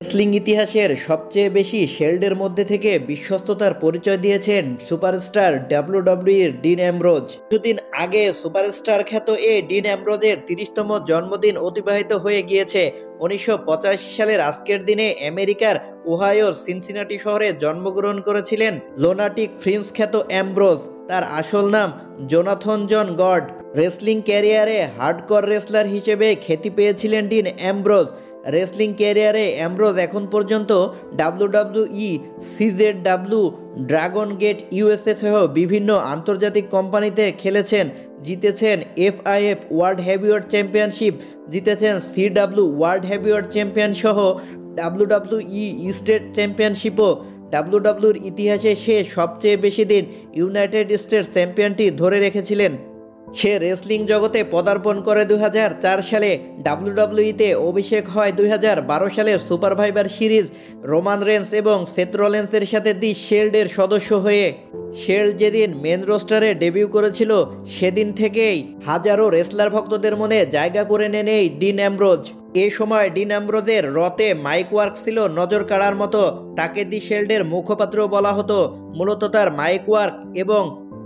Wrestling ইতিহাসের সবচেয়ে বেশি শেল্ডের মধ্যে থেকে বিশ্বস্ততার পরিচয় দিয়েছেন সুপারস্টার ডাব্লিউডাব্লিউইর ডিন অ্যামব্রোজ। কিছুদিন আগে সুপারস্টার খ্যাত ডিন অ্যামব্রোজের ৩০তম জন্মদিন অতিবাহিত হয়ে গিয়েছে। ১৯৮৫ সালের আজকের দিনে আমেরিকার ওহাইওর সিনসিনাটি শহরে জন্মগ্রহণ করেছিলেন লোনাটিক প্রিন্স খ্যাত অ্যামব্রোজ। তার আসল নাম জোনাথন জন গড। রেসলিং ক্যারিয়ারে হার্ডকোর রেসলার হিসেবে খ্যাতি পেয়েছিলেন ডিন অ্যামব্রোজ। রেসলিং ক্যারিয়ারে অ্যামব্রোজ এখন পর্যন্ত ডাব্লিউডাব্লিউই, সিজেডব্লিউ, ড্রাগন গেট ইউএসএ সহ বিভিন্ন আন্তর্জাতিক কোম্পানিতে খেলেছেন। জিতেছেন এফআইএফ ওয়ার্ল্ড হেভিওয়েট চ্যাম্পিয়নশিপ, জিতেছেন সিডব্লিউ ওয়ার্ল্ড হেভিওয়েট চ্যাম্পিয়ন সহ ডাব্লিউডাব্লিউই স্টেট চ্যাম্পিয়নশিপও। ডাব্লিউডাব্লিউর ইতিহাসে সে সবচেয়ে বেশি দিন ইউনাইটেড স্টেটস চ্যাম্পিয়নটি ধরে রেখেছিলেন। সে রেসলিং জগতে পদার্পণ করে ২০০৪ সালে। ডাব্লিউডাব্লিউইতে অভিষেক হয় ২০১২ সালের সুপারভাইভার সিরিজ রোমান রেন্স এবং সেথ রলিন্সের সাথে দি শেল্ডের সদস্য হয়ে। শেল্ড যেদিন মেন রোস্টারে ডেবিউ করেছিল সেদিন থেকেই হাজারো রেসলার ভক্তদের মনে জায়গা করে নেন এই ডিন অ্যামব্রোজ। এ সময় ডিন অ্যামব্রোজের রতে মাইক ওয়ার্ক ছিল নজর কাড়ার মতো। তাকে দি শেল্ডের মুখপাত্র বলা হতো। মূলত তার মাইক ওয়ার্ক এবং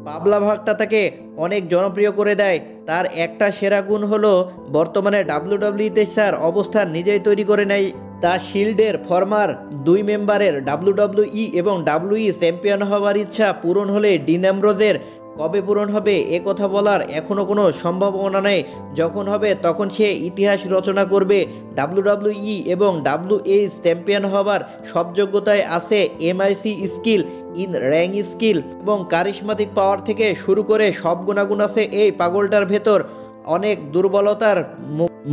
পাবলা ভাগটা তাকে অনেক জনপ্রিয় করে দেয়। তার একটা সেরা গুণ হলো বর্তমানে ডাব্লিউডাব্লিউইতে তার অবস্থান নিজেই তৈরি করে নেয়। তা শিল্ডের ফর্মার ২ মেম্বারের ডাব্লিউডাব্লিউই এবং ডাব্লিউই চ্যাম্পিয়ন হওয়ার ইচ্ছা পূরণ হলে ডিন অ্যামব্রোজের কবে পূরণ হবে এ কথা বলার এখনও কোনো সম্ভাবনা নেই। যখন হবে তখন সে ইতিহাস রচনা করবে। ডাব্লিউডাব্লিউই এবং ডাব্লিউএইচ চ্যাম্পিয়ন হবার সব যোগ্যতায় আছে। MIC skill, in rang skill এবং কারিশমাটিক পাওয়ার থেকে শুরু করে সব গুণাগুণ আছে এই পাগলটার ভেতর। অনেক দুর্বলতার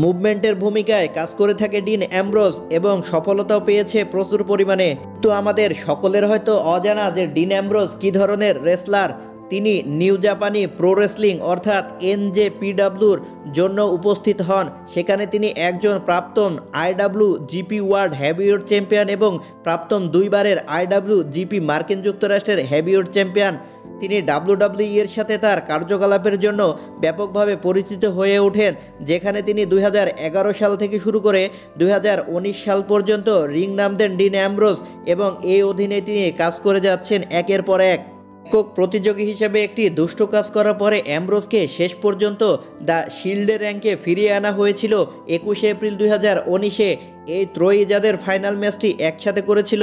মুভমেন্টের ভূমিকায় কাজ করে থাকে ডিন অ্যামব্রোজ এবং সফলতাও পেয়েছে প্রচুর পরিমাণে। তো আমাদের সকলের হয়তো অজানা যে ডিন অ্যামব্রোজ কী ধরনের রেসলার। তিনি নিউ জাপানি প্রো রেসলিং অর্থাৎ এনজেপিডব্লিউর জন্য উপস্থিত হন। সেখানে তিনি একজন প্রাক্তন আইডব্লিউজিপি ওয়ার্ল্ড হেভিওয়েট চ্যাম্পিয়ন এবং প্রাক্তন ২ বারের আইডব্লিউজিপি মার্কিন যুক্তরাষ্ট্রের হেভিওয়েট চ্যাম্পিয়ন। তিনি ডাব্লিউডাব্লিউই এর সাথে তার কার্যকলাপের জন্য ব্যাপকভাবে পরিচিত হয়ে ওঠেন, যেখানে তিনি ২০১১ সাল থেকে শুরু করে ২০১৯ সাল পর্যন্ত রিং নাম দেন ডিন অ্যামব্রোজ এবং এই অধীনে তিনি কাজ করে যাচ্ছেন একের পর এক। একক প্রতিযোগী হিসেবে একটি দুষ্ট কাজ করার পরে অ্যামব্রোজকে শেষ পর্যন্ত দ্য শিল্ডের র্যাঙ্কে ফিরিয়ে আনা হয়েছিল ২১ এপ্রিল ২০১৯-এ। এই ত্রয়ী যাদের ফাইনাল ম্যাচটি একসাথে করেছিল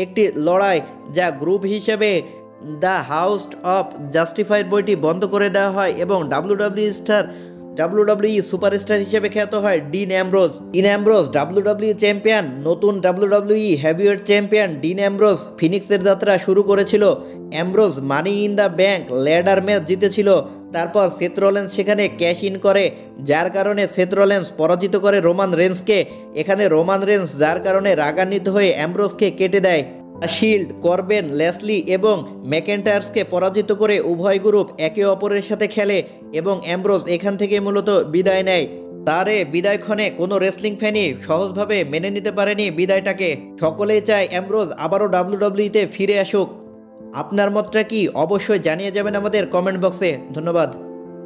একটি লড়াই, যা গ্রুপ হিসেবে দ্য হাউস অফ জাস্টিফাইড বইটি বন্ধ করে দেওয়া হয় এবং ডাব্লিউডাব্লিউই সুপারস্টার হিসেবে খ্যাত হয় Dean Ambrose. Dean Ambrose WWE champion, নতুন WWE heavyweight champion. Dean Ambrose ফিনিক্সের যাত্রা শুরু করেছিল। Ambrose money in the bank ladder match জিতেছিল। তারপর সেথ রলিন্স সেখানে ক্যাশ ইন করে, যার কারণে সেথ রলিন্স পরাজিত করে রোমান রেন্সকে। এখানে রোমান রেন্স যার কারণে রাগান্বিত হয়ে অ্যামব্রোজকে কেটে দেয়। শিল্ড, করবেন, লেসলি এবং ম্যাকেন্টায়ার্সকে পরাজিত করে উভয় গ্রুপ একে অপরের সাথে খেলে এবং অ্যামব্রোজ এখান থেকে মূলত বিদায় নেয়। তার বিদায়ক্ষণে কোনো রেসলিং ফ্যানই সহজভাবে মেনে নিতে পারেনি বিদায়টাকে। সকলেই চায় অ্যামব্রোজ আবারও ডাব্লিউডাব্লিউইতে ফিরে আসুক। আপনার মতটা কি অবশ্যই জানিয়ে যাবেন আমাদের কমেন্ট বক্সে। ধন্যবাদ।